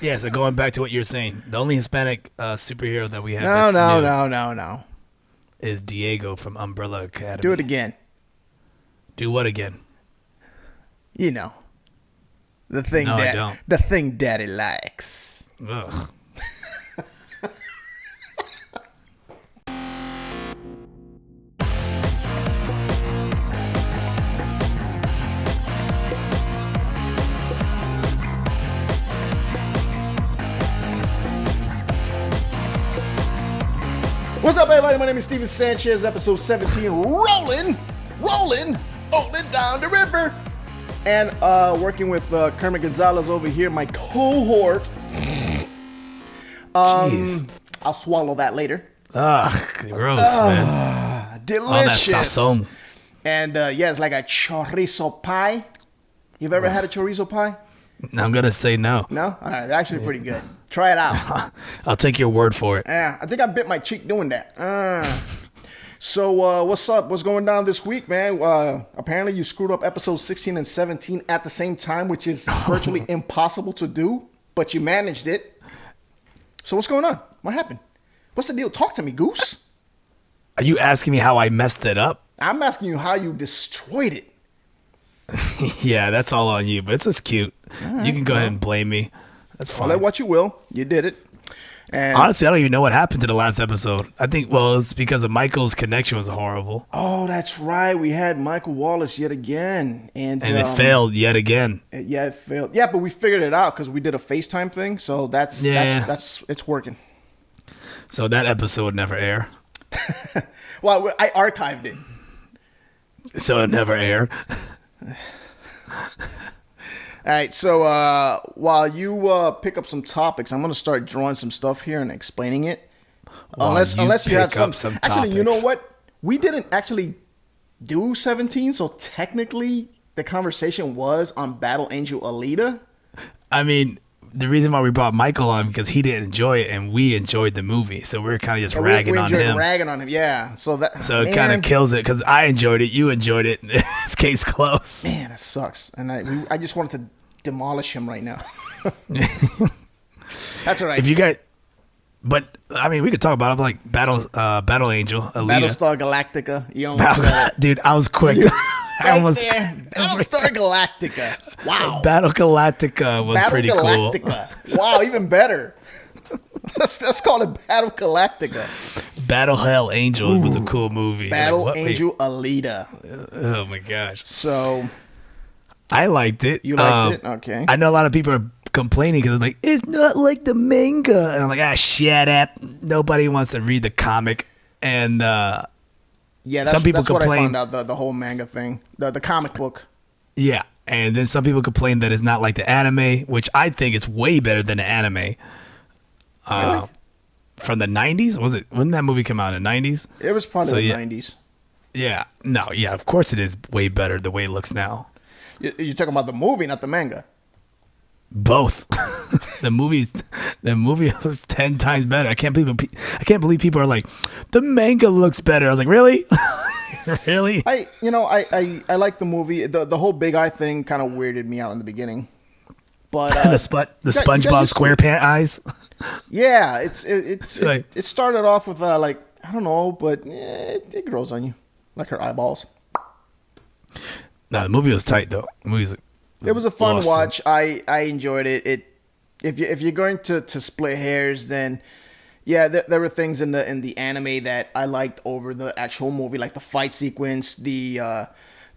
Yeah, so going back to what you're saying, the only Hispanic superhero that we have No, that's no, new no, no, no. is Diego from Umbrella Do it Academy. again. Do what again? You know, the thing No, I that don't. the thing Daddy likes. Ugh. What's up, everybody? My name is Steven Sanchez. Episode 17, rolling down the river, and working with Kermit Gonzalez over here, my cohort. Jeez. I'll swallow that later. Ugh, gross, man. Delicious. All that sazon. And yeah, it's like a chorizo pie. You've ever had a chorizo pie? I'm gonna say no. No? All right, actually pretty good. Try it out. I'll take your word for it. Yeah, I think I bit my cheek doing that. So what's up? What's going down this week, man? Apparently you screwed up episodes 16 and 17 at the same time, which is virtually impossible to do, but you managed it. So what's going on? What happened? What's the deal? Talk to me, Goose. Are you asking me how I messed it up? I'm asking you how you destroyed it. Yeah, that's all on you, but it's just cute. You can go ahead and blame me. That's Call fine. it what you will. You did it. And Honestly, I don't even know what happened to the last episode. I think, well, it's because of Michael's connection was horrible. oh, that's right. We had Michael Wallace yet again, and It failed yet again. Yeah, it failed. Yeah, but we figured it out because we did a FaceTime thing. So that's it's working. So that episode never air. Well, I archived it. So it never aired. All right, so while you pick up some topics, I'm gonna start drawing some stuff here and explaining it. While Unless you have pick up some. some Actually, you know topics. what? We didn't actually do 17, so technically the conversation was on Battle Angel Alita. I mean, the reason why we brought Michael on because he didn't enjoy it and we enjoyed the movie, so we're kind of just And ragging we on enjoyed him. ragging on him, yeah. So that So it kind of kills it because I enjoyed it, you enjoyed it. It's case closed. man, that sucks. And I just wanted to demolish him right now. That's all right. If you guys, but I mean, we could talk about it like Battle Angel Alita. Battlestar Galactica. You almost said it. Dude, I was quick. I Right almost there. Battlestar Galactica. Wow. Battle Galactica was Battle pretty cool. Galactica. Wow, even better. Let's call it Battle Galactica. Battle Hell Angel was a cool movie. Battle Like, what? Wait. Angel Alita. Oh my gosh, So I liked it. you liked it? Okay. I know a lot of people are complaining because they're like, it's not like the manga, and I'm like, shut up. Nobody wants to read the comic, and Yeah, that's, some people that's what I complain- found out, the whole manga thing. The comic book. yeah, and then some people complain that it's not like the anime, which I think is way better than the anime. Really? From the 90s? Was it? When did that movie come out? In the 90s? It was probably So, the yeah. 90s. Yeah. No, yeah, of course it is way better the way it looks now. You're talking about the movie, not the manga. Both. the movie was 10 times better. I can't believe people are like, the manga looks better. I was like, really? Really? I like the movie. The whole Big Eye thing kind of weirded me out in the beginning. But the you got SpongeBob used to it. SquarePants eyes. yeah, Like- it started off with like I don't know, but it grows on you like her eyeballs. No, the movie was tight though. It was a fun awesome. watch. I enjoyed it. If you're going to split hairs, then yeah, there were things in the anime that I liked over the actual movie, like the fight sequence, the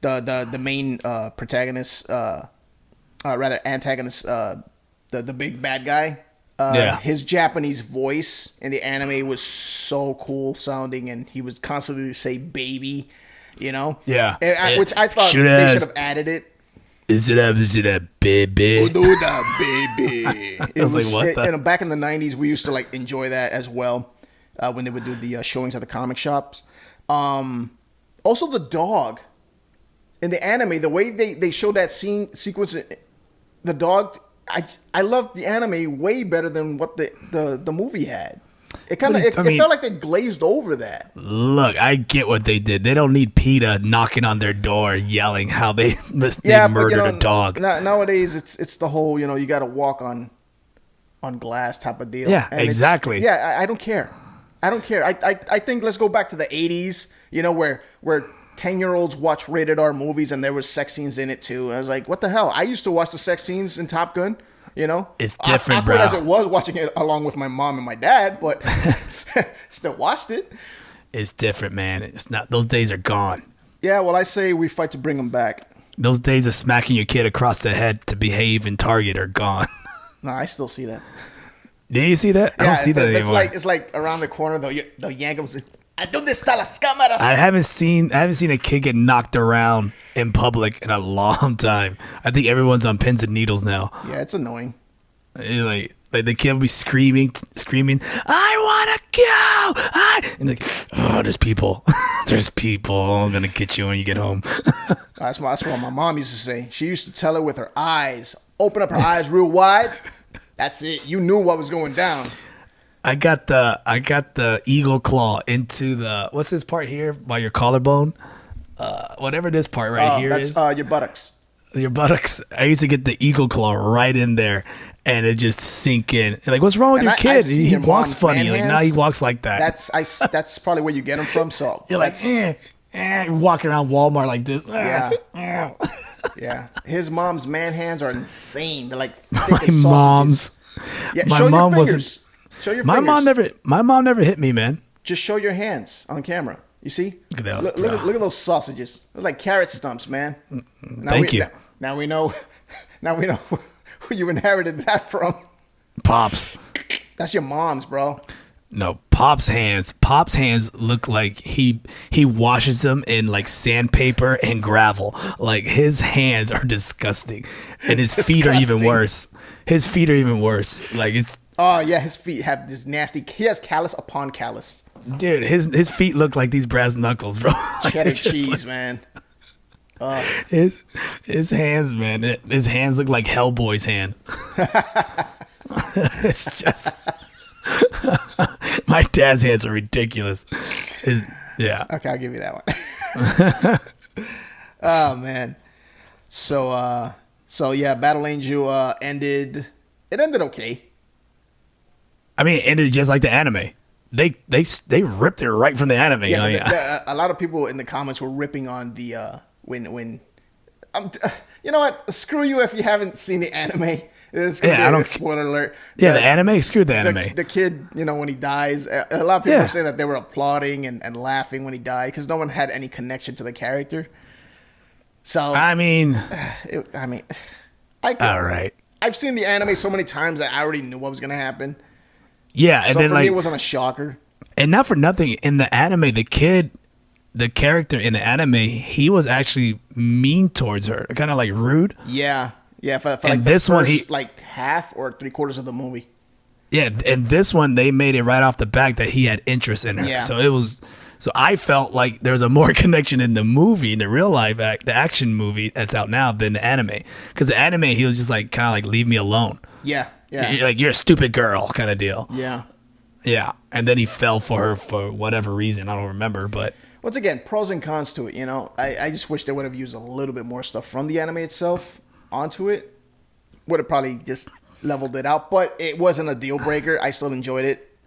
main protagonist, rather antagonist, the big bad guy. Yeah. His Japanese voice in the anime was so cool sounding, and he would constantly say "baby," you know. Yeah. Which I thought Should they have- should have added it. Is it a baby? Do that, baby. I was like, what the- And back in the 90s, we used to like enjoy that as well when they would do the showings at the comic shops. Also, the dog in the anime, the way they showed that sequence, the dog. I loved the anime way better than what the movie had. It kind of it felt like they glazed over that. Look, I get what they did. They don't need PETA knocking on their door yelling how they Yeah, murdered but, a dog. Nowadays, it's the whole you got to walk on on glass type of deal. Yeah, And exactly. I don't care. I don't care. I think let's go back to the 80s, where 10-year-olds watch rated R movies and there was sex scenes in it too. I was like, what the hell? I used to watch the sex scenes in Top Gun, It's different, awkward bro. as it was watching it along with my mom and my dad, but still watched it. It's different, man. It's not. Those days are gone. Yeah, well, I say we fight to bring them back. Those days of smacking your kid across the head to behave in Target are gone. No, I still see that. Do you see that? I don't see that anymore. It's like around the corner, they'll yank them. ¿Dónde están las cámaras? I haven't seen a kid get knocked around in public in a long time. I think everyone's on pins and needles now. Yeah, it's annoying. Like the kid will be screaming, I wanna go! And like, oh, there's people. There's people. I'm gonna get you when you get home. That's what my mom used to say. She used to tell her with her eyes. Open up her eyes real wide. That's it. You knew what was going down. I got the eagle claw into the, what's this part here by your collarbone? Whatever this part here that's is. your buttocks. Your buttocks. I used to get the eagle claw right in there, and it just sink in. And like, what's wrong with your kid? He walks funny. Like, now he walks like that. That's probably where you get him from. So you're like, walking around Walmart like this. Yeah. Yeah. His mom's man hands are insane. They're like my mom's. Yeah, my show mom your fingers. wasn't. Show your my fingers. mom never hit me, man. Just show your hands on camera. You see? Look at those, look at those sausages. They're like carrot stumps, man. Thank you. Now we know. Now we know who you inherited that from. Pops. That's your mom's, bro. No, Pop's hands. Pop's hands look like he washes them in like sandpaper and gravel. Like his hands are disgusting, and his feet are even worse. His feet are even worse. Like it's. Oh yeah, his feet have this nasty. He has callus upon callus. Dude, his feet look like these brass knuckles, bro. Cheddar cheese, man. His hands, man. His hands look like Hellboy's hand. It's just. My dad's hands are ridiculous. Yeah. Okay, I'll give you that one. Oh man. So yeah, Battle Angel ended. It ended okay. I mean, it ended just like the anime. They ripped it right from the anime. Yeah, a lot of people in the comments were ripping on the when. You know what? Screw you if you haven't seen the anime. It's gonna be a spoiler alert. Yeah, the anime. Screw the anime. The kid, when he dies, a lot of people were saying that they were applauding and laughing when he died because no one had any connection to the character. So I mean, all right. I've seen the anime so many times that I already knew what was gonna happen. Yeah, and so then for me, it wasn't a shocker. And not for nothing, in the anime, the character in the anime, he was actually mean towards her, kind of like rude. Yeah. Yeah, for like this one, like half or 3/4 of the movie. Yeah, and this one they made it right off the back that he had interest in her. Yeah. So I felt like there's a more connection in the movie, in the real life the action movie that's out now than the anime. Because the anime, he was just like kind of like leave me alone. Yeah, yeah. You're a stupid girl kind of deal. Yeah, yeah. And then he fell for her for whatever reason, I don't remember, but. Once again, pros and cons to it. I just wish they would have used a little bit more stuff from the anime itself onto it. Would have probably just leveled it out, but it wasn't a deal breaker. I still enjoyed it.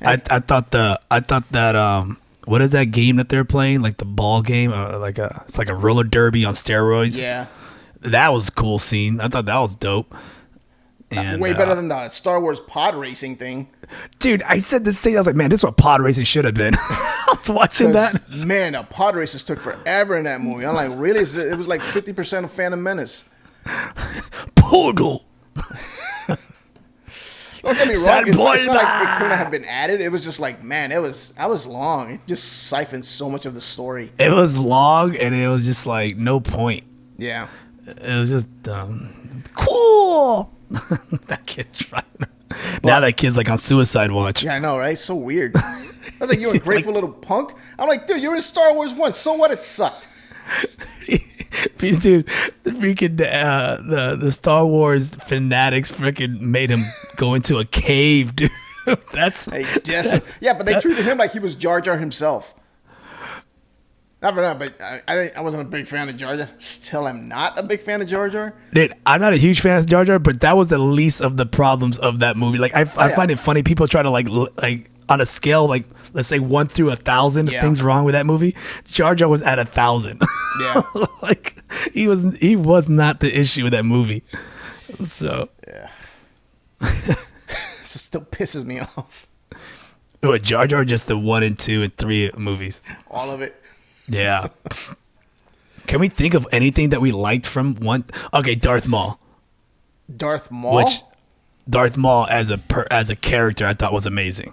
I thought that what is that game that they're playing, like the ball game, it's like a roller derby on steroids. Yeah, that was a cool scene. I thought that was dope. And, way better than the Star Wars pod racing thing. Dude, I said this thing. I was like, man, this is what pod racing should have been. I was watching that. Man, the pod races took forever in that movie. I'm like, really? It was like 50% of Phantom Menace. Poodle. Don't get me wrong. It's not like it couldn't have been added. It was just like, man, I was long. It just siphoned so much of the story. It was long, and it was just like no point. Yeah. It was just cool. That kid trying. Now that kid's like on suicide watch. Yeah, I know, right? So weird. I was like, you ungrateful little punk. I'm like, dude, you were in Star Wars 1. So what? It sucked. Dude, the freaking the Star Wars fanatics freaking made him go into a cave, dude. Yeah, but they treated him like he was Jar Jar himself. Not for that, but I wasn't a big fan of Jar Jar. Still am not a big fan of Jar Jar. Dude, I'm not a huge fan of Jar Jar, but that was the least of the problems of that movie. Like I find it funny people try to like on a scale like let's say 1 through 1,000 things wrong with that movie. Jar Jar was at 1,000. Yeah, like he was not the issue with that movie. So yeah, it still pisses me off. Oh, Jar Jar just the 1 and 2 and 3 movies. All of it. Yeah. Can we think of anything that we liked from one? Okay, Darth Maul. Darth Maul. Darth Maul as a character, I thought was amazing.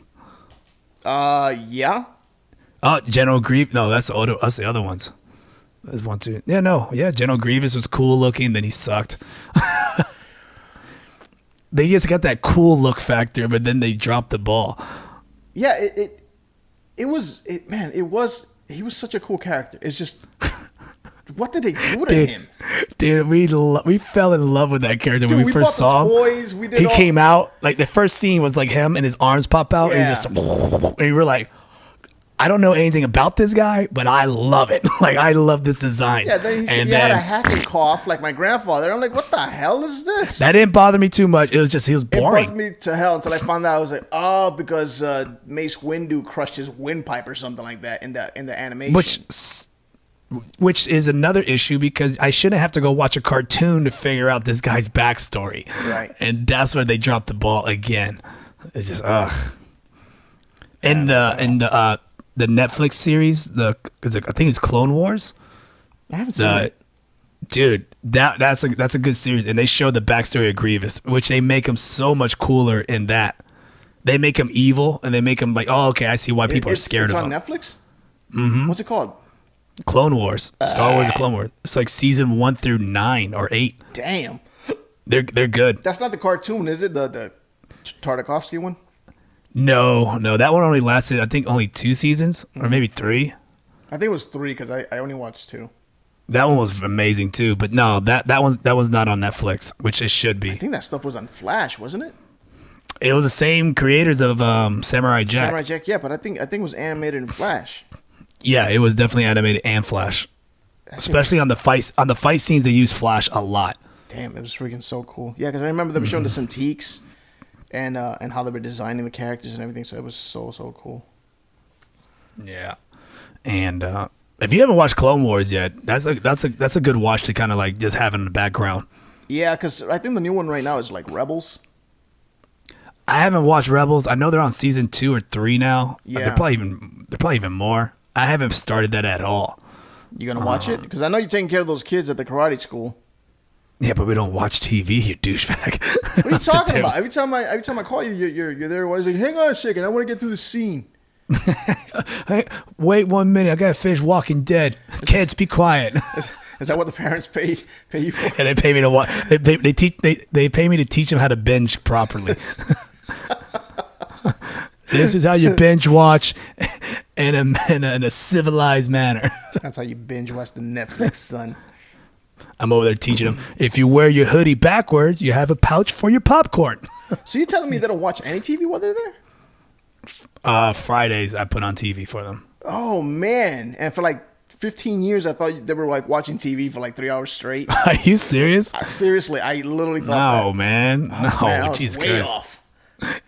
Yeah. Oh, General Grievous. No, that's the other ones. There's 1, 2. Yeah, no, yeah. General Grievous was cool looking, then he sucked. They just got that cool look factor, but then they dropped the ball. Yeah, it was. He was such a cool character. It's just, what did they do to him? Dude, we fell in love with that character when we first saw him. Toys, he came out, like the first scene was like him and his arms pop out. Yeah. And he's just, and we were like, I don't know anything about this guy, but I love it. Like, I love this design. Yeah, then he said he had a hacking cough like my grandfather. I'm like, what the hell is this? That didn't bother me too much. It was just, he was boring. It bothered me to hell until I found out. I was like, oh, because Mace Windu crushed his windpipe or something like that in the animation. Which is another issue because I shouldn't have to go watch a cartoon to figure out this guy's backstory. Right. And that's where they dropped the ball again. It's just, ugh. The Netflix series, I think it's Clone Wars. I haven't seen it. Dude, that's a good series, and they show the backstory of Grievous, which they make him so much cooler in that. They make him evil, and they make him like, oh, okay, I see why people are scared of him. It's on Netflix? Mm-hmm. What's it called? Clone Wars. Star Wars: The Clone Wars. It's like season 1 through 9 or 8. Damn. They're good. That's not the cartoon, is it? The Tartakovsky one? No, that one only lasted, I think, only 2 seasons or maybe 3. I think it was 3 because I only watched 2. That one was amazing too, but no, that was not on Netflix, which it should be. I think that stuff was on Flash, wasn't it? It was the same creators of Samurai Jack. Samurai Jack, yeah, but I think it was animated in Flash. Yeah, it was definitely animated and Flash, especially on the fight scenes. They use Flash a lot. Damn, it was freaking so cool. Yeah, because I remember they were showing the Cintiqs. And how they were designing the characters and everything, so it was so cool. Yeah, and if you haven't watched Clone Wars yet, that's a good watch to kind of like just have in the background. Yeah, because I think the new one right now is like Rebels. I haven't watched Rebels. I know they're on season 2 or 3 now. Yeah, they're probably even more. I haven't started that at all. You gonna watch it? Because I know you're taking care of those kids at the karate school. Yeah, but we don't watch TV, you douchebag. What are you talking about? Every time I call you, you're there. I was like, hang on a second, I want to get through the scene. Hey, wait 1 minute, I gotta finish Walking Dead. Kids, be quiet. Is that what the parents pay you for? And they pay me to watch. They pay me to teach them how to binge properly. This is how you binge watch in a civilized manner. That's how you binge watch the Netflix, son. I'm over there teaching them, if you wear your hoodie backwards, you have a pouch for your popcorn. So you're telling me they don't watch any TV while they're there? Fridays, I put on TV for them. Oh, man. And for like 15 years, I thought they were like watching TV for like 3 hours straight. Are you serious? Seriously, I literally thought that. Man. No, Jesus Christ. Off.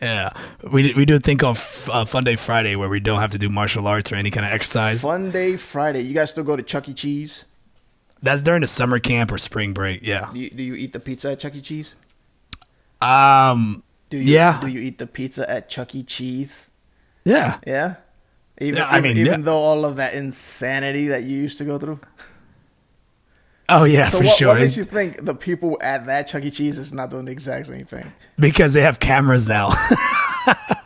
Yeah. We do a thing called Fun Day Friday where we don't have to do martial arts or any kind of exercise. Fun Day Friday. You guys still go to Chuck E. Cheese? That's during the summer camp or spring break, yeah. Do you eat the pizza at Chuck E. Cheese? Yeah. Do you eat the pizza at Chuck E. Cheese? Yeah. Yeah? Even though all of that insanity that you used to go through? Oh, yeah, so for sure. What makes you think the people at that Chuck E. Cheese is not doing the exact same thing? Because they have cameras now.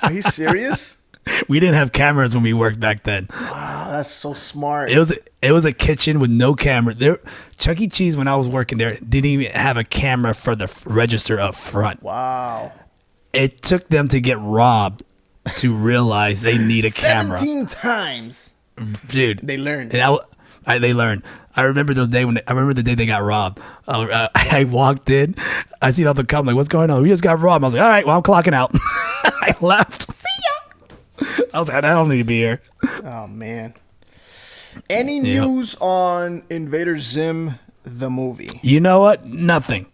Are you serious? We didn't have cameras when we worked back then. Wow, that's so smart. It was a kitchen with no camera. There, Chuck E. Cheese, when I was working there, didn't even have a camera for the register up front. Wow. It took them to get robbed to realize they need a camera. 17 times. Dude. They learned. And they learned. I remember the day they got robbed. I walked in. I see all the cops. I'm like, what's going on? We just got robbed. I was like, all right, well, I'm clocking out. I left. See ya. I was like, I don't need to be here. Oh, man. Any news on Invader Zim the movie? You know what? Nothing.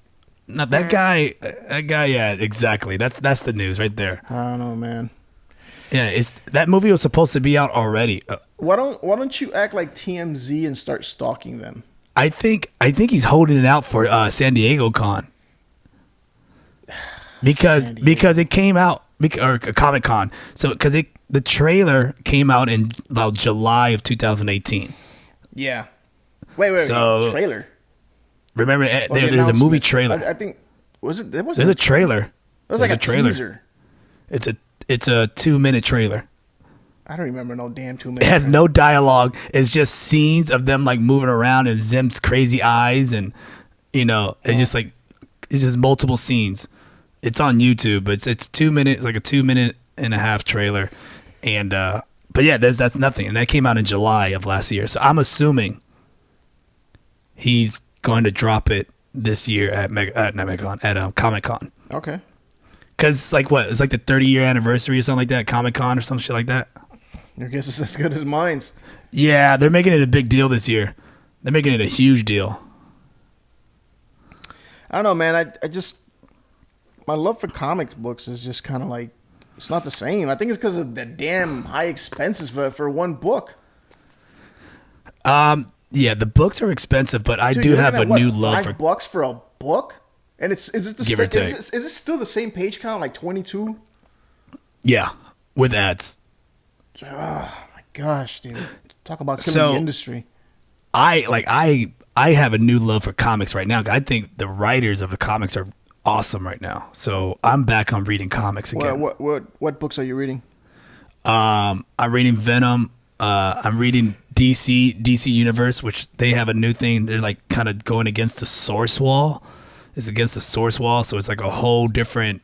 No, that guy. Yeah, exactly. That's the news right there. I don't know, man. Yeah, that movie was supposed to be out already. Why don't you act like TMZ and start stalking them? I think he's holding it out for San Diego Con because it came out or Comic Con. So because the trailer came out in about July of 2018. Yeah. Wait. So trailer. Remember, there's a movie trailer. I think there's a trailer. It was like a trailer. Teaser. It's a 2-minute trailer. I don't remember no damn 2 minutes. It has no dialogue. It's just scenes of them like moving around and Zim's crazy eyes, and it's just multiple scenes. It's on YouTube, but it's 2 minutes, like a 2.5 minute trailer, and but yeah, that's nothing, and that came out in July of last year. So I'm assuming he's going to drop it this year at Comic Con. Okay. Because it's like the 30-year anniversary or something like that, Comic Con or some shit like that. Your guess is as good as mine's. Yeah, they're making it a big deal this year. They're making it a huge deal. I don't know, man. I just my love for comic books is just kind of like it's not the same. I think it's because of the damn high expenses for one book. Yeah, the books are expensive, but I do have a new love for $5 for a book. And is it the give or take? Is it still the same page count, like 22? Yeah, with ads. Oh my gosh, dude! Talk about killing the industry. I have a new love for comics right now. I think the writers of the comics are awesome right now. So I'm back on reading comics again. What books are you reading? I'm reading Venom. I'm reading DC Universe, which they have a new thing. They're like kind of going against the source wall. It's against the source wall, so it's like a whole different.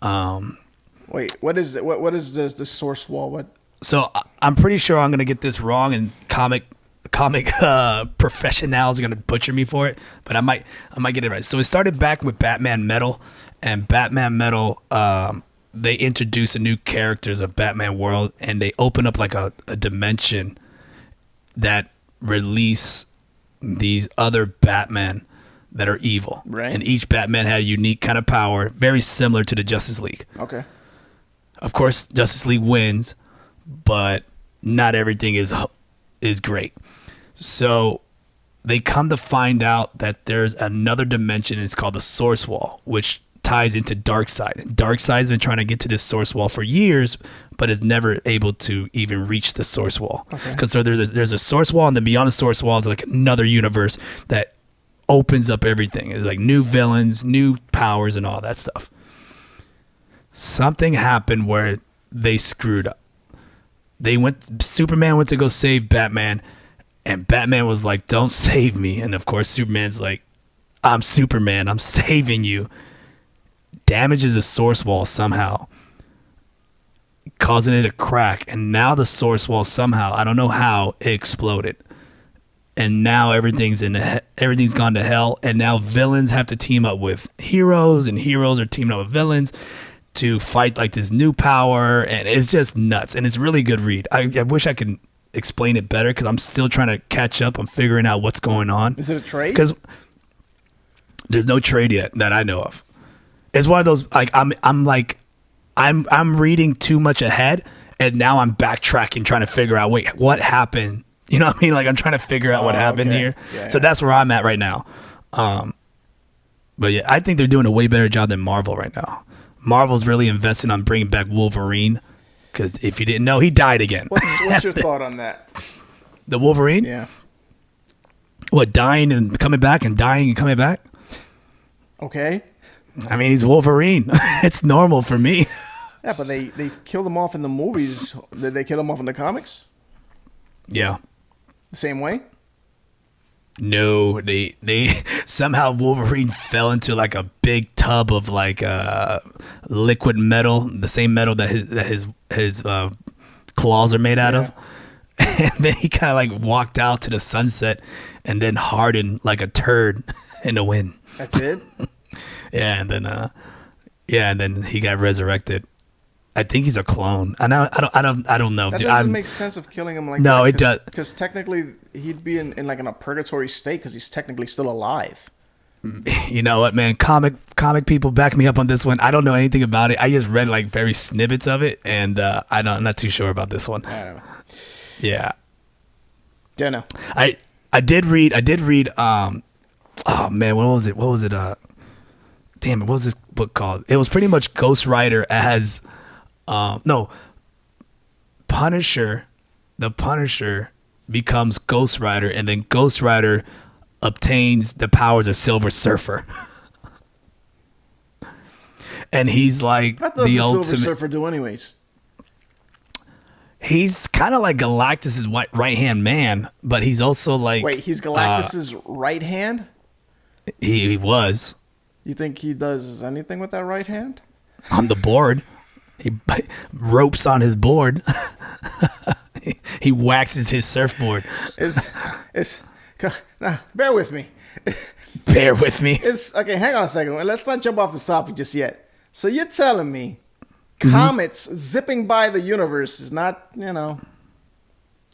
Wait, what is it? What is the source wall? What? So I'm pretty sure I'm gonna get this wrong, and comic professionals are gonna butcher me for it, but I might get it right. So it started back with Batman Metal, and Batman Metal. They introduce a new characters of Batman world, and they open up like a dimension that release these other Batman that are evil. Right. And each Batman had a unique kind of power, very similar to the Justice League. Okay. Of course, Justice League wins, but not everything is great. So they come to find out that there's another dimension. It's called the Source Wall, which ties into Darkseid. Darkseid's been trying to get to this Source Wall for years, but is never able to even reach the Source Wall. Because there's a Source Wall, and then beyond the Source Wall is like another universe that opens up everything. It's like new villains, new powers, and all that stuff. Something happened where they screwed up. Superman went to go save Batman, and Batman was like, "Don't save me." And of course, Superman's like, "I'm Superman. I'm saving you." Damages the Source Wall somehow, causing it to crack, and now the Source Wall somehow, I don't know how, it exploded. And now everything's gone to hell, and now villains have to team up with heroes, and heroes are teaming up with villains to fight like this new power, and it's just nuts. And it's a really good read. I wish I could explain it better because I'm still trying to catch up. I'm figuring out what's going on. Is it a trade? Because there's no trade yet that I know of. It's one of those like I'm reading too much ahead, and now I'm backtracking trying to figure out what happened. You know what I mean? Like I'm trying to figure out what happened here. Yeah. So that's where I'm at right now. But yeah, I think they're doing a way better job than Marvel right now. Marvel's really investing on bringing back Wolverine, because if you didn't know, he died again. What's your thought on that? The Wolverine? Yeah. What, dying and coming back and dying and coming back? Okay. I mean, he's Wolverine. It's normal for me. Yeah, but they killed him off in the movies. Did they kill him off in the comics? Yeah. The same way? No, they somehow Wolverine fell into like a big tub of like liquid metal, the same metal that his claws are made out of. And then he kind of like walked out to the sunset and then hardened like a turd in the wind. That's it? Yeah, and then he got resurrected I think he's a clone. I don't know. That Dude, doesn't make sense of killing him like no, that. it does. Because technically he'd be in like in a purgatory state because he's technically still alive. You know what, man? Comic people back me up on this one. I don't know anything about it. I just read like very snippets of it, and I'm not too sure about this one. I don't know. Yeah. Don't know. I did read. Oh man, what was it? Damn it, what was this book called? It was pretty much Ghost Rider as Punisher. The Punisher becomes Ghost Rider, and then Ghost Rider obtains the powers of Silver Surfer. And he's like what does the Silver Surfer do anyways? He's kind of like Galactus's right-hand man, but he's also like... Wait, he's Galactus's right hand? He was. You think he does anything with that right hand? On the board. He ropes on his board. He waxes his surfboard. Bear with me. Bear with me. Okay, hang on a second. Let's not jump off this topic just yet. So you're telling me comets zipping by the universe is not,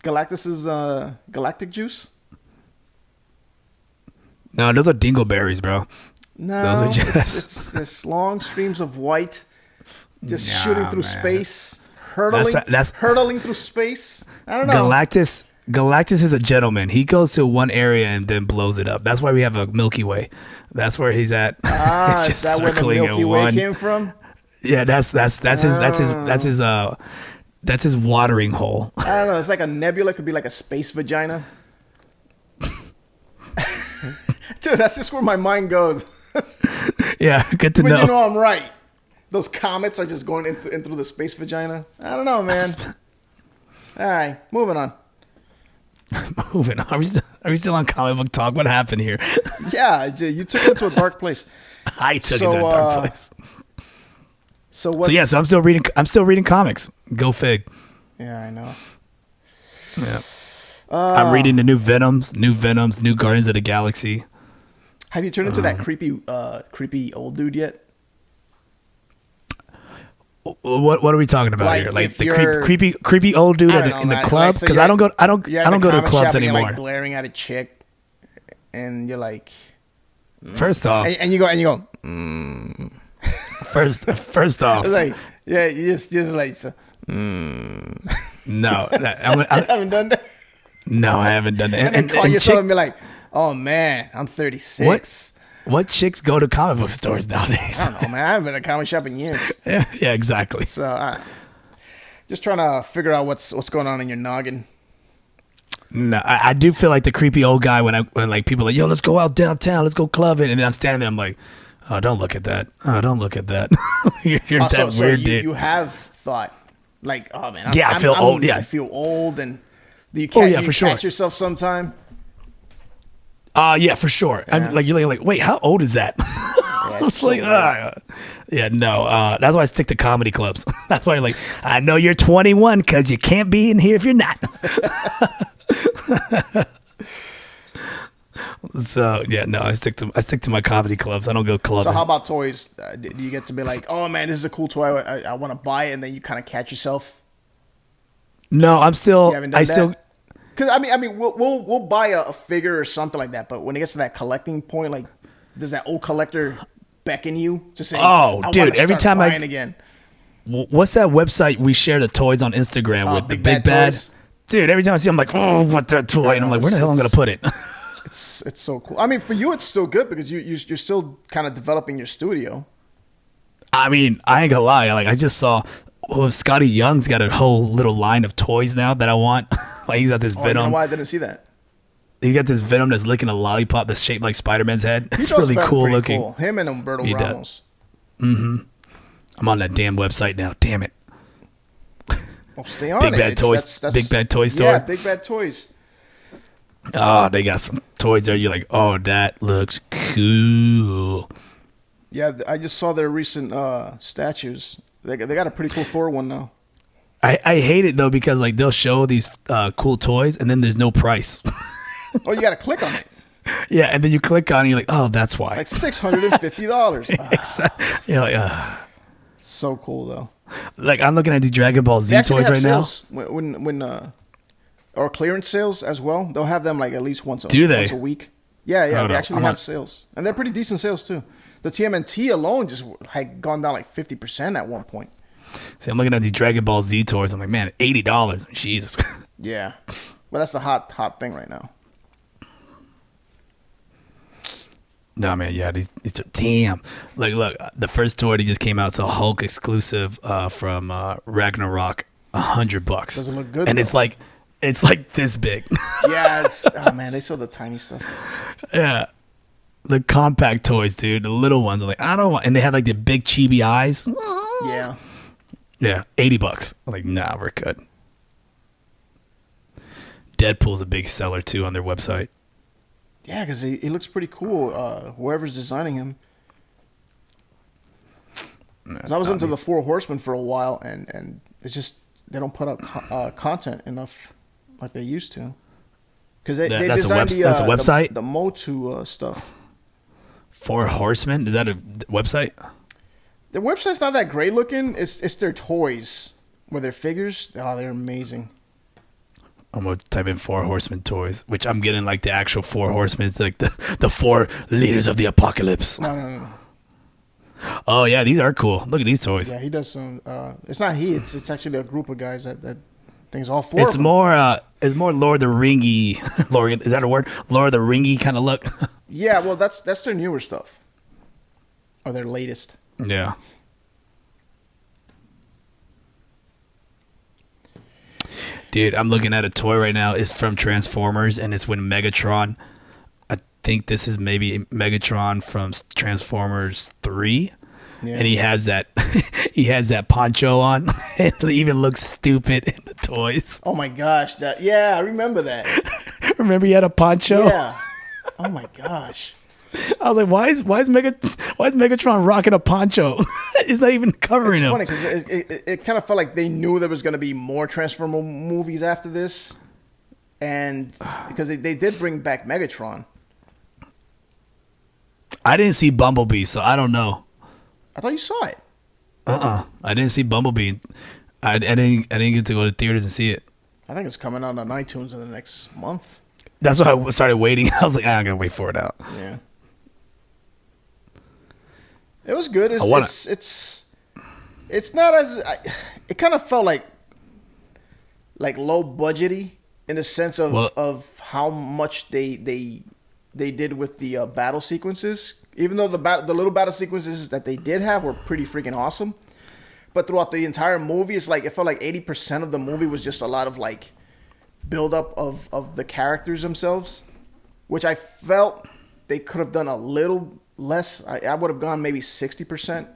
Galactus's galactic juice? No, those are dingleberries, bro. No, those are just... it's this long streams of white just shooting through space, hurtling through space. I don't know. Galactus is a gentleman. He goes to one area and then blows it up. That's why we have a Milky Way. That's where he's at. Is that where the Milky Way came from? Yeah, that's his watering hole. I don't know. It's like a nebula. It could be like a space vagina. Dude, that's just where my mind goes. Yeah, good to know. You know I'm right. Those comets are just going in through the space vagina. I don't know, man. All right, moving on. Moving on. Are we still on comic book talk? What happened here? Yeah, you took it to a dark place. I took it to a dark place. So I'm still reading comics. Go fig. Yeah, I know. Yeah. I'm reading the new Venoms, new Guardians of the Galaxy. Have you turned into that creepy old dude yet? What are we talking about here? Like the creepy old dude in the club? Because I don't go to clubs anymore. You're like glaring at a chick, and you're like, first off, and you go. First off, it's like, yeah, you just like, no, I haven't done that. No, I haven't done that. And call yourself and be like, oh man, I'm 36. What chicks go to comic book stores nowadays? I don't know, man. I haven't been in a comic shop in years. Yeah, exactly. So, just trying to figure out what's going on in your noggin. No, I do feel like the creepy old guy when like people are like, yo, let's go out downtown, let's go clubbing, and then I'm standing there, I'm like, oh, don't look at that. Oh, don't look at that. You're that weird dude. You have thought like, oh man, I feel old. Yeah, I feel old, and you catch sure. yourself sometime. Yeah, for sure. Yeah. I'm like, you're like, wait, how old is that? Yeah, it's like, no. That's why I stick to comedy clubs. That's why, like, I know you're 21 because you can't be in here if you're not. So yeah, no, I stick to my comedy clubs. I don't go clubbing. So how about toys? Do you get to be like, oh man, this is a cool toy. I want to buy it, and then you kind of catch yourself? No, I'm still. You haven't done that? Because I mean, we'll buy a figure or something like that. But when it gets to that collecting point, like, does that old collector beckon you to say, "Oh, dude"? Every time again. What's that website we share the toys on Instagram with? The Big Bad. Dude, every time I see, I'm like, oh, what that toy? And I'm like, where the hell am I gonna put it? It's so cool. I mean, for you, it's still good because you're still kind of developing your studio. I mean, I ain't gonna lie. Like, I just saw. Scotty Young's got a whole little line of toys now that I want. Like, he's got this Venom. You know why I didn't see that? He got this Venom that's licking a lollipop that's shaped like Spider-Man's head. It's really cool looking. Cool. Him and Humberto Ramos. Mm-hmm. I'm on that damn website now. Damn it. Well, stay on Big it. Bad Toys. Big Bad Toy Store. Yeah, Big Bad Toys. Oh, they got some toys there. You're like, oh, that looks cool. Yeah, I just saw their recent statues. They got a pretty cool Thor one now. I hate it though because like they'll show these cool toys and then there's no price. Oh, you got to click on it. Yeah, and then you click on it and you're like, oh, that's why. Like $650. Exactly. You're like, so cool though. Like I'm looking at these Dragon Ball Z toys right now. When or clearance sales as well. They'll have them like at least once Do they? once a week. Yeah, Hold they up. actually have sales, and they're pretty decent sales too. The TMNT alone just had gone down like 50% at one point. See, I'm looking at these Dragon Ball Z toys. I'm like, man, $80. Jesus. Yeah, but that's the hot thing right now. No, man, yeah, these are damn. Like, look, the first toy that just came out, it's a Hulk exclusive from Ragnarok, $100. Does it look good? And though? it's like this big. Yeah, oh man, they sell the tiny stuff. Yeah, the compact toys, dude, the little ones are like, I don't want, and they have like the big chibi eyes. Yeah, Yeah, $80. I'm like, nah, we're good. Deadpool's a big seller too on their website. yeah, because he looks pretty cool. Whoever's designing him. 'Cause I was into the Four Horsemen for a while, and it's just they don't put out content enough like they used to. Because they designed that's a website. The Motu stuff. Four Horsemen, is that a website? Their website's not that great looking. It's their toys, or their figures. Oh, they're amazing. I'm gonna type in Four Horsemen toys, which I'm getting like the actual Four Horsemen. It's like the four leaders of the apocalypse. No. Oh yeah, these are cool. Look at these toys. Yeah, he does some. It's not he. It's actually a group of guys that things all four. It's more Lord of the Ringy. Lord, is that a word? Lord of the Ringy kind of look. Yeah, well, that's their newer stuff, or their latest. Yeah. Dude, I'm looking at a toy right now. It's from Transformers, and it's when Megatron. I think this is maybe Megatron from Transformers 3. Yeah. And he has that poncho on. It even looks stupid in the toys. Oh my gosh! I remember that. Remember he had a poncho? Yeah. Oh my gosh. I was like, why is Megatron rocking a poncho? It's not even covering him. It's funny because it kind of felt like they knew there was going to be more Transformer movies after this, and because they did bring back Megatron. I didn't see Bumblebee, so I don't know. I thought you saw it. I didn't see Bumblebee. I didn't get to go to theaters and see it. I think it's coming out on iTunes in the next month. That's why I started waiting. I was like, I'm gonna wait for it out. Yeah. It was good. It's not as it kind of felt like low budgety in the sense of how much they did with the battle sequences. Even though the little battle sequences that they did have were pretty freaking awesome, but throughout the entire movie, it's like it felt like 80% of the movie was just a lot of like build up of the characters themselves, which I felt they could have done a little less. I would have gone maybe 60%,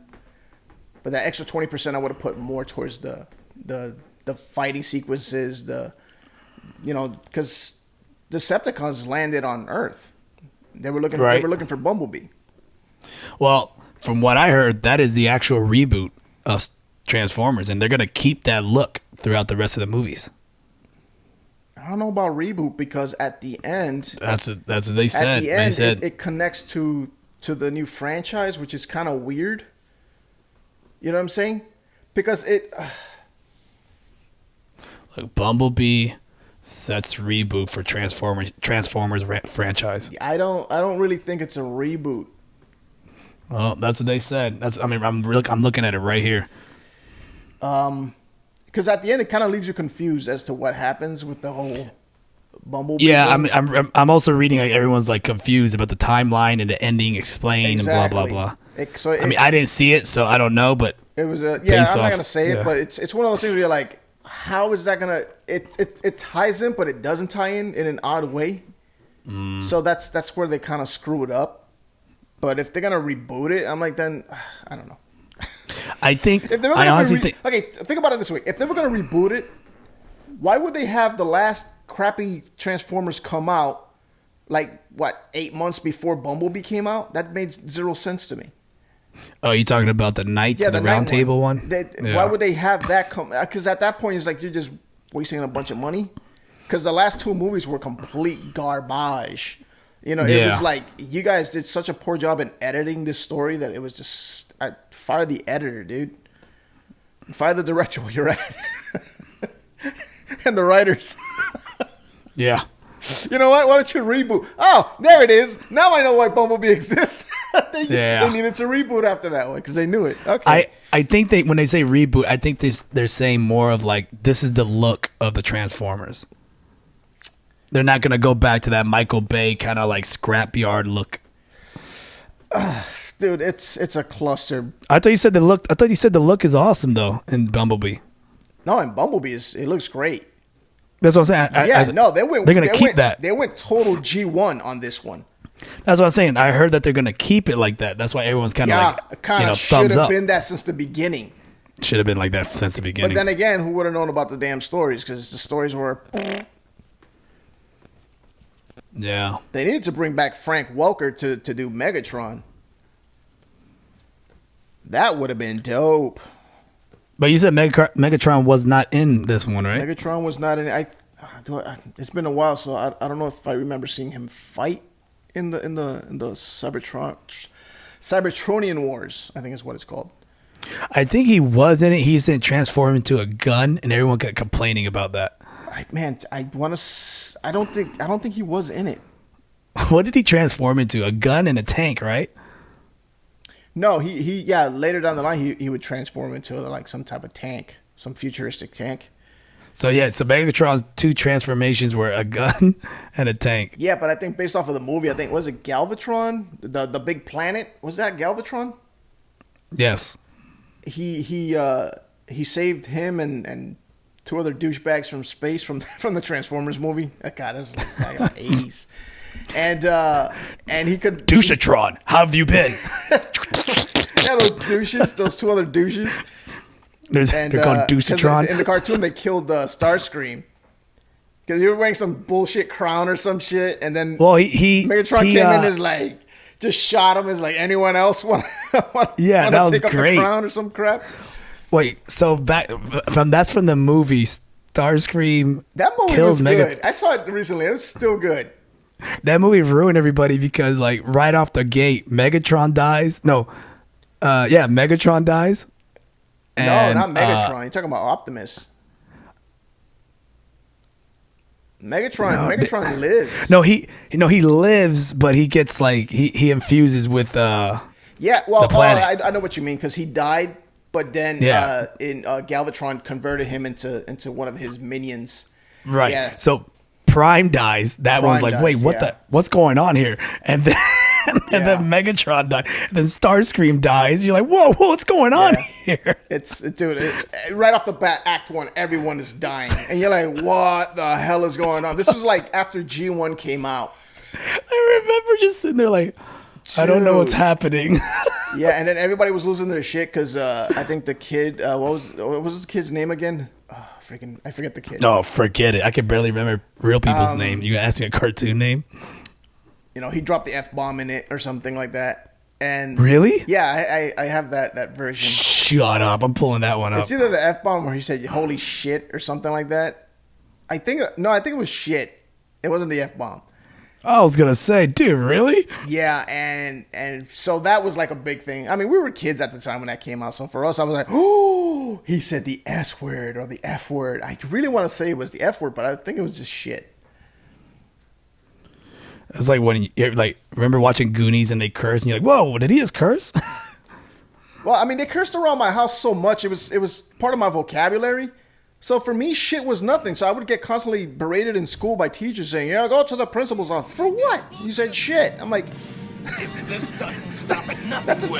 but that extra 20% I would have put more towards the fighting sequences, because Decepticons landed on Earth. They were looking for Bumblebee. Well, from what I heard, that is the actual reboot of Transformers, and they're gonna keep that look throughout the rest of the movies. I don't know about reboot because at the end, that's what they said. At the end, it connects to the new franchise, which is kind of weird. You know what I'm saying? Because like Bumblebee sets reboot for Transformers franchise. I don't really think it's a reboot. Well, that's what they said. I'm looking at it right here. Because at the end, it kind of leaves you confused as to what happens with the whole Bumblebee. Yeah, I'm also reading like everyone's like confused about the timeline and the ending explained and blah blah blah. I didn't see it, so I don't know. But it was I'm not gonna say it, but it's one of those things where you're like, how is that gonna? It ties in, but it doesn't tie in an odd way. So that's where they kind of screw it up. But if they're gonna reboot it, I'm like, then I don't know. I think if they were gonna okay, think about it this way: if they were gonna reboot it, why would they have the last crappy Transformers come out 8 months before Bumblebee came out? That made zero sense to me. Oh, you talking about the Knights and the Round Table one? Why would they have that come? Because at that point, it's like you're just wasting a bunch of money. Because the last two movies were complete garbage. It was like you guys did such a poor job in editing this story that it was just fire the editor, dude. Fire the director while you're at it. And the writers. Yeah. You know what? Why don't you reboot? Oh, there it is. Now I know why Bumblebee exists. They needed to reboot after that one because they knew it. Okay. I think when they say reboot, I think they're saying more of like, this is the look of the Transformers. They're not going to go back to that Michael Bay kind of like scrapyard look. Dude, it's a cluster. I thought you said the look is awesome though in Bumblebee. No, in Bumblebee it looks great. That's what I'm saying. They're gonna keep that. They went total G1 on this one. That's what I'm saying. I heard that they're gonna keep it like that. That's why everyone's kind of should have been that since the beginning. Should have been like that since the beginning. But then again, who would have known about the damn stories? Because the stories were. Yeah. They needed to bring back Frank Welker to do Megatron. That would have been dope. But you said Megatron was not in this one, right? Megatron was not in. It's been a while, so I don't know if I remember seeing him fight in the Cybertronian Wars. I think is what it's called. I think he was in it. He didn't transform into a gun, and everyone kept complaining about that. I don't think he was in it. What did he transform into? A gun and a tank, right? No, he later down the line he would transform into like some type of tank, some futuristic tank. So Megatron's two transformations were a gun and a tank. Yeah, but I think based off of the movie, was it Galvatron, the big planet? Was that Galvatron? Yes. He saved him and two other douchebags from space from the Transformers movie. God, that's like 80s. And he could Douchatron, how have you been? Yeah, those two other douches. They're called Douchatron. In the cartoon, they killed Starscream because he was wearing some bullshit crown or some shit, and then Megatron came in and is like just shot him as like anyone else want that was take great. The crown or some crap. Wait, so that's from the movie Starscream. That movie was good. I saw it recently. It was still good. That movie ruined everybody because like right off the gate, Megatron dies. Megatron dies. No, not Megatron. You're talking about Optimus. Megatron lives. No, he lives, but he gets like he infuses with the planet. I know what you mean because he died, but then Galvatron converted him into one of his minions. Right. Yeah. So Prime dies. That one's like, wait, what's going on here? And then then Megatron dies. Then Starscream dies. You're like, whoa, what's going on here? Right off the bat, Act 1, everyone is dying. And you're like, what the hell is going on? This was like after G1 came out. I remember just sitting there like, I don't know what's happening. Yeah, and then everybody was losing their shit because I think the kid, what was the kid's name again? Oh, I forget the kid. No, forget it. I can barely remember real people's name. You asked me a cartoon name? He dropped the F-bomb in it or something like that. And really? Yeah, I have that version. Shut up. I'm pulling that one up. It's either the F-bomb or he said, holy shit, or something like that. I think it was shit. It wasn't the F-bomb. I was going to say, dude, really? Yeah, and so that was like a big thing. I mean, we were kids at the time when that came out. So for us, I was like, oh, he said the S word or the F word. I really want to say it was the F word, but I think it was just shit. It's like when you like remember watching Goonies and they curse and you're like, whoa, did he just curse? Well, I mean, they cursed around my house so much. It was part of my vocabulary. So for me, shit was nothing. So I would get constantly berated in school by teachers saying, yeah, go to the principal's office. For what? You said shit. I'm like, if this doesn't stop it, nothing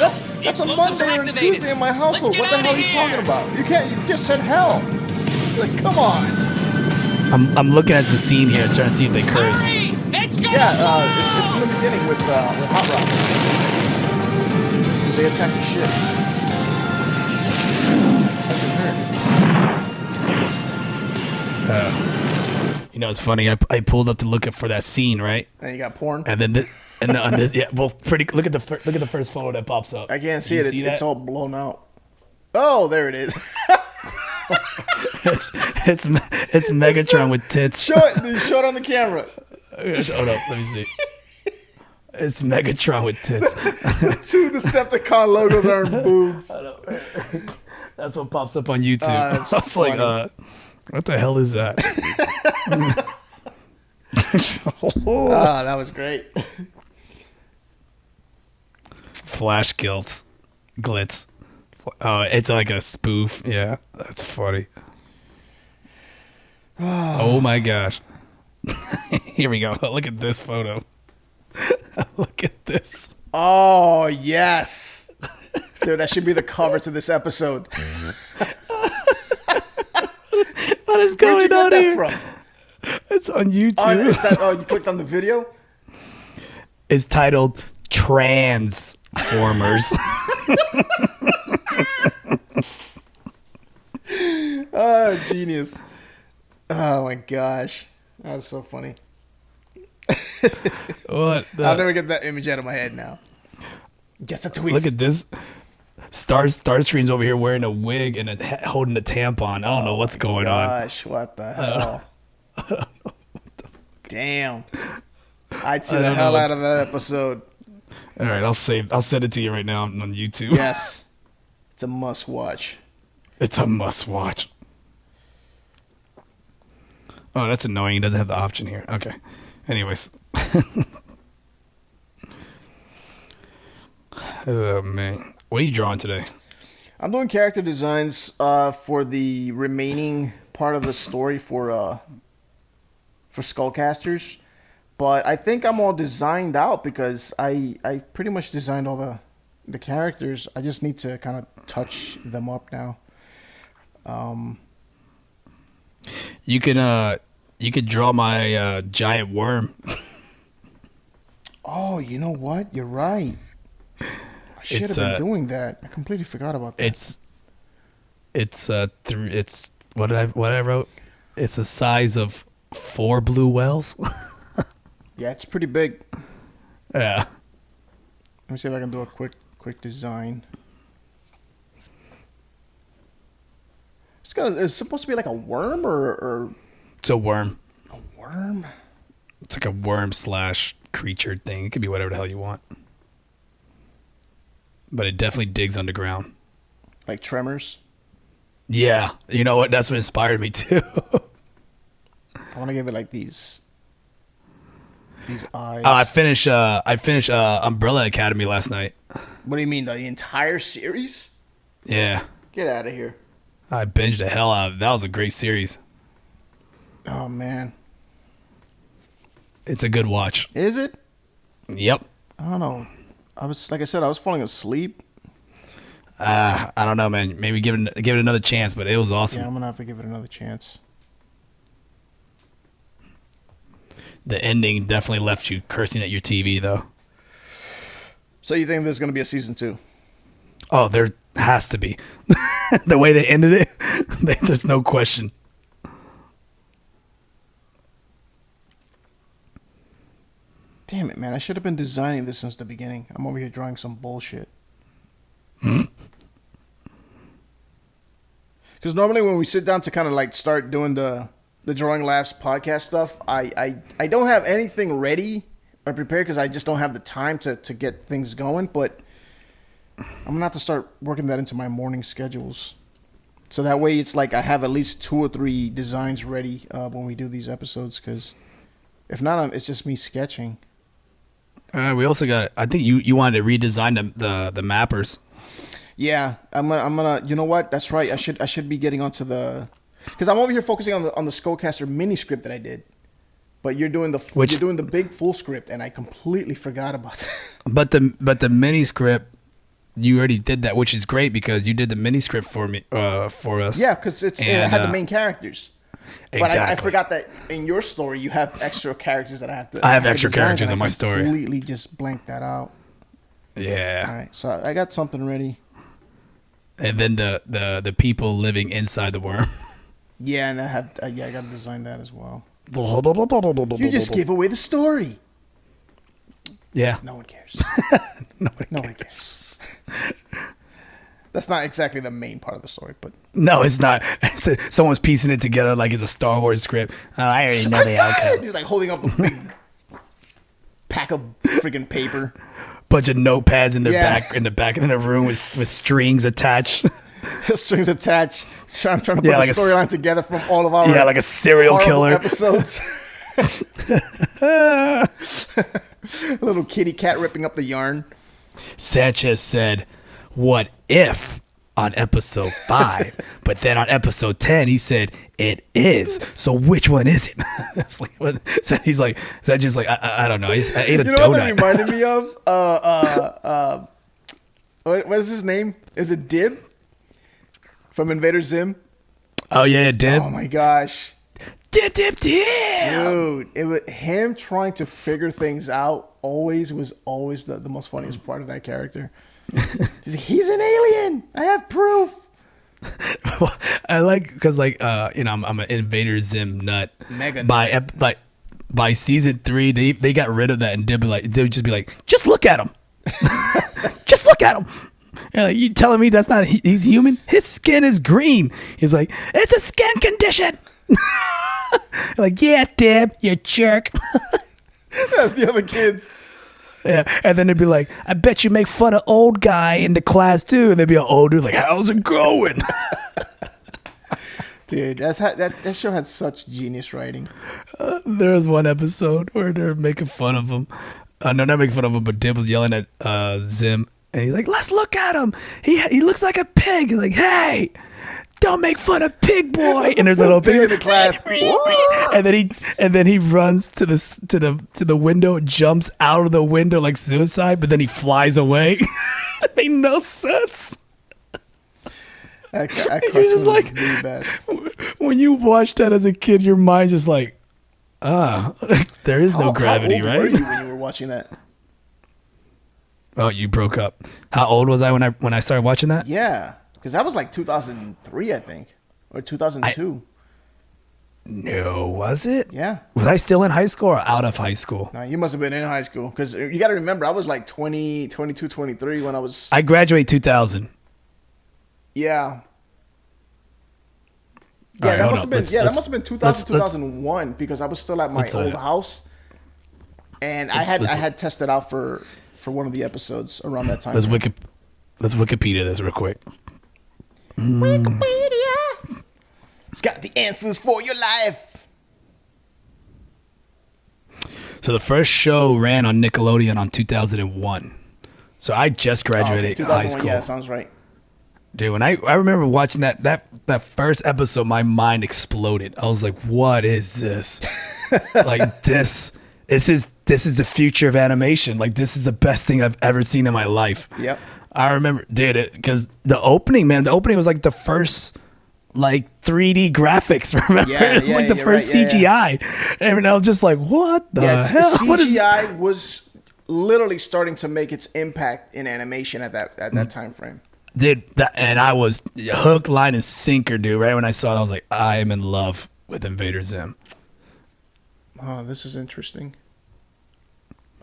that's a Monday or a Tuesday in my household. What the hell are you talking about? You just said hell. Like, come on. I'm looking at the scene here trying to see if they curse. Yeah, it's in the beginning with Hot Rod. Because they attack the ship. It's funny. I pulled up to look up for that scene, right? And you got porn. And then look at the first photo that pops up. I can't see it. It's all blown out. Oh, there it is. it's Megatron with tits. Show it on the camera. Hold up, let me see. It's Megatron with tits. Two Decepticon logos are in boobs. That's what pops up on YouTube. That's I was like, funny. what the hell is that? That was great. Flash glitz. It's like a spoof. Yeah, that's funny. Oh my gosh. Here we go. Look at this photo. Look at this. Oh, yes. Dude, that should be the cover to this episode. What is Where'd you going get on that here? from? It's on YouTube. You clicked on the video? It's titled Transformers. Oh, genius. Oh, my gosh. That's so funny. What I'll never get that image out of my head now. Just a twist. Look at this. Starscream's over here wearing a wig and holding a tampon. I don't know what's going on. Gosh, what the hell? Damn. I'd see the hell out of that episode. All right, I'll send it to you right now on YouTube. Yes. It's a must watch. It's a must watch. Oh, that's annoying. It doesn't have the option here. Okay. Anyways. Oh, man. What are you drawing today? I'm doing character designs for the remaining part of the story for Skullcasters. But I think I'm all designed out because I pretty much designed all the characters. I just need to kind of touch them up now. You could draw my giant worm. Oh, you know what? You're right. I should have been doing that. I completely forgot about that. It's what I wrote. It's the size of 4 blue whales. Yeah, it's pretty big. Yeah. Let me see if I can do a quick design. It's supposed to be like a worm or It's a worm. a worm? It's like a worm / creature thing. It could be whatever the hell you want. But it definitely digs underground. Like Tremors? Yeah. You know what? That's what inspired me too. I want to give it like these eyes. I finished Umbrella Academy last night. What do you mean, the entire series? Yeah. Get out of here. I binged the hell out of it. That was a great series. Oh, man. It's a good watch. Is it? Yep. I don't know. I was falling asleep. I don't know, man. Maybe give it another chance, but it was awesome. Yeah, I'm going to have to give it another chance. The ending definitely left you cursing at your TV, though. So you think there's going to be a season 2? Oh, there has to be. The way they ended it, there's no question. Damn it, man. I should have been designing this since the beginning. I'm over here drawing some bullshit. Because normally when we sit down to kind of like start doing the Drawing Laughs podcast stuff, I don't have anything ready or prepared because I just don't have the time to get things going. But I'm going to have to start working that into my morning schedules. So that way it's like I have at least 2 or 3 designs ready when we do these episodes. Because if not, it's just me sketching. We also got. I think you wanted to redesign the mappers. Yeah, I'm gonna. You know what? That's right. I should be getting onto because I'm over here focusing on the Skullcaster mini script that I did, but you're doing the big full script, and I completely forgot about that. But the mini script, you already did that, which is great because you did the mini script for me for us. Yeah, because it had the main characters. Exactly. But I forgot that in your story you have extra characters that I have to. I have extra characters in my story. Completely just blanked that out. Yeah. All right, so I got something ready. And then the people living inside the worm. Yeah, and I got to design that as well. You just gave away the story. Yeah. No one cares. Nobody cares. That's not exactly the main part of the story, but no, it's not. Someone's piecing it together like it's a Star Wars script. I already know the outcome. He's like holding up a big pack of freaking paper. Bunch of notepads in the back of the room with strings attached. strings attached, trying to put the like storyline together from all of our like a serial horrible killer episodes. Little kitty cat ripping up the yarn. Sanchez said, "What if?" on episode 5, but then on episode 10 he said it is. So which one is it? It's like, what? So he's like, that just like I don't know. I ate a donut. You know what that reminded me of? What is his name? Is it Dib from Invader Zim? Oh yeah, Dib. Oh my gosh, Dib. dude! It was him trying to figure things out. Was always the most funniest part of that character. He's an alien. I have proof. I like because I'm an Invader Zim nut. Mega by season 3 they got rid of that, and they would just be like, just look at him. Just look at him. You telling me that's not he's human? His skin is green. He's like, it's a skin condition. Like, yeah, Dib, you jerk. That's the other kids. Yeah, and then they'd be like, I bet you make fun of old guy in the class too. And they'd be an old dude like, how's it going? Dude, that show had such genius writing. There was one episode where they're making fun of him. No, not making fun of him, but Dib was yelling at Zim, and he's like, let's look at him. He looks like a pig. He's like, hey, don't make fun of Pig Boy. And there's a little pig in the class. and then he runs to the window, jumps out of the window like suicide, but then he flies away. It made no sense. That You're just like, the best. When you watch that as a kid, your mind's just like, there is no gravity, how old right? were you when you were watching that? Oh, you broke up. How old was I when I started watching that? Yeah, because that was like 2003, I think, or 2002. No, was it? Yeah. Was I still in high school or out of high school? No, you must have been in high school because you got to remember, I was like 20, 22, 23 when I was. I graduated 2000. Yeah. Yeah, that must have been. That must have been 2000, 2001 because I was still at my old house, and I had tested out for one of the episodes around that time. Let's Wikipedia this real quick. Wikipedia. It's got the answers for your life. So the first show ran on Nickelodeon on 2001. So I just graduated high school. Yeah, that sounds right. Dude, when I remember watching that first episode, my mind exploded. I was like, what is this? Like this is the future of animation. Like this is the best thing I've ever seen in my life. Yep. I remember because the opening was like the first like 3D graphics. Remember? It was like the first CGI. And I was just like, what the hell? CGI was literally starting to make its impact in animation at that time frame. Dude, and I was hook, line, and sinker, dude. Right when I saw it, I was like, I am in love with Invader Zim. Oh, this is interesting.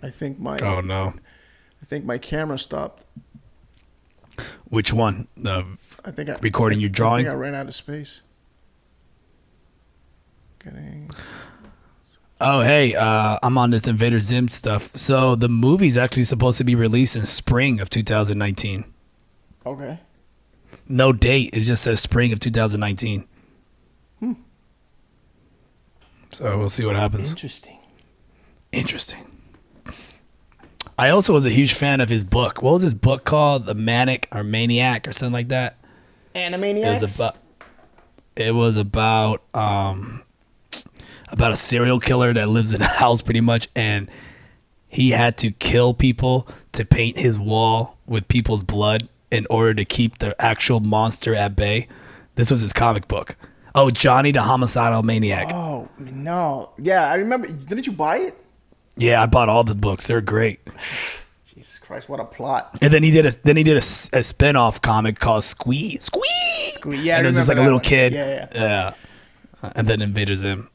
I think my camera stopped. Which one? I think recording you drawing? I think I ran out of space. Oh, hey, I'm on this Invader Zim stuff. So the movie's actually supposed to be released in spring of 2019. Okay. No date. It just says spring of 2019. So we'll see what happens. Interesting. I also was a huge fan of his book. What was his book called? The Maniac or something like that. Animaniacs? It was about a serial killer that lives in a house pretty much, and he had to kill people to paint his wall with people's blood in order to keep the actual monster at bay. This was his comic book. Oh, Johnny the Homicidal Maniac. Oh, no. Yeah, I remember. Didn't you buy it? Yeah, I bought all the books. They're great. Jesus Christ, what a plot. And then he did a spin-off comic called Squee. Yeah, and it was just like a little kid. Yeah. And then Invader Zim.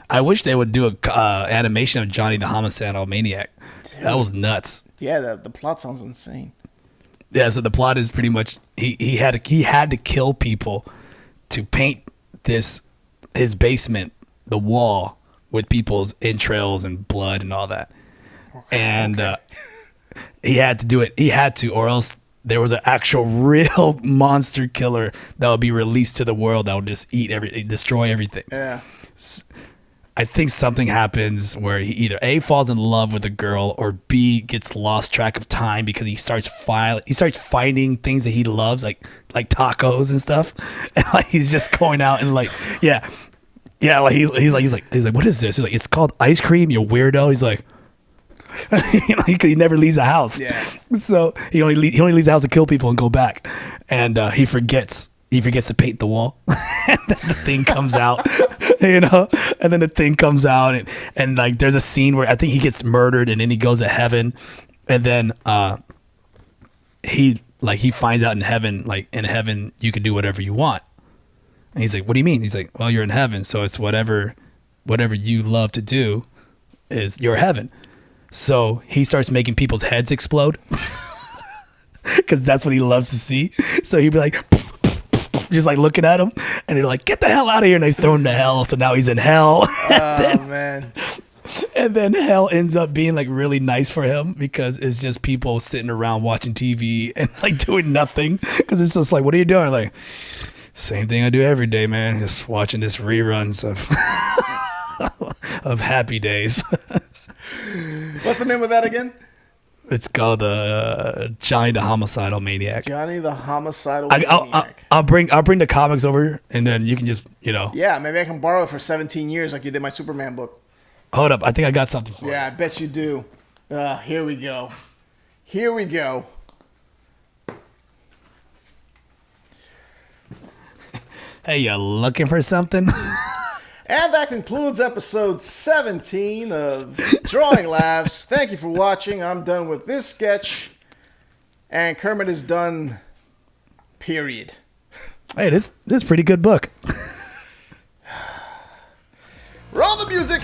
I wish they would do a animation of Johnny the Homicidal Maniac. Dude. That was nuts. Yeah, the plot sounds insane. Yeah, so the plot is pretty much he had to kill people to paint his basement, the wall, with people's entrails and blood and all that. And he had to do it. He had to, or else there was an actual real monster killer that would be released to the world that would just destroy everything. Yeah. I think something happens where he either A, falls in love with a girl, or B, gets lost track of time because he starts finding things that he loves, like tacos and stuff, and like he's just going out and like like he's like what is this? He's like, it's called ice cream, you weirdo. He's like, he never leaves the house. Yeah. So he only leaves the house to kill people and go back, and he forgets to paint the wall. And then the thing comes out, and then the thing comes out, and like there's a scene where I think he gets murdered, and then he goes to heaven, and then he finds out in heaven you can do whatever you want. And he's like, what do you mean? He's like, well, you're in heaven, so it's whatever you love to do is your heaven. So he starts making people's heads explode because that's what he loves to see. So he'd be like, just like looking at him, and they're like, get the hell out of here, and they throw him to hell. So now he's in hell. Man. And then hell ends up being like really nice for him because it's just people sitting around watching TV and like doing nothing, because it's just like, what are you doing? Like, same thing I do every day, man, just watching this reruns of Happy Days. What's the name of that again? It's called Johnny the Homicidal Maniac. Johnny the Homicidal Maniac. I'll bring the comics over, and then you can just, Yeah, maybe I can borrow it for 17 years like you did my Superman book. Hold up, I think I got something for you. Yeah, I bet you do. Here we go. Hey, you looking for something? And that concludes episode 17 of Drawing Labs. Thank you for watching. I'm done with this sketch. And Kermit is done, period. Hey, this is a pretty good book. Roll the music!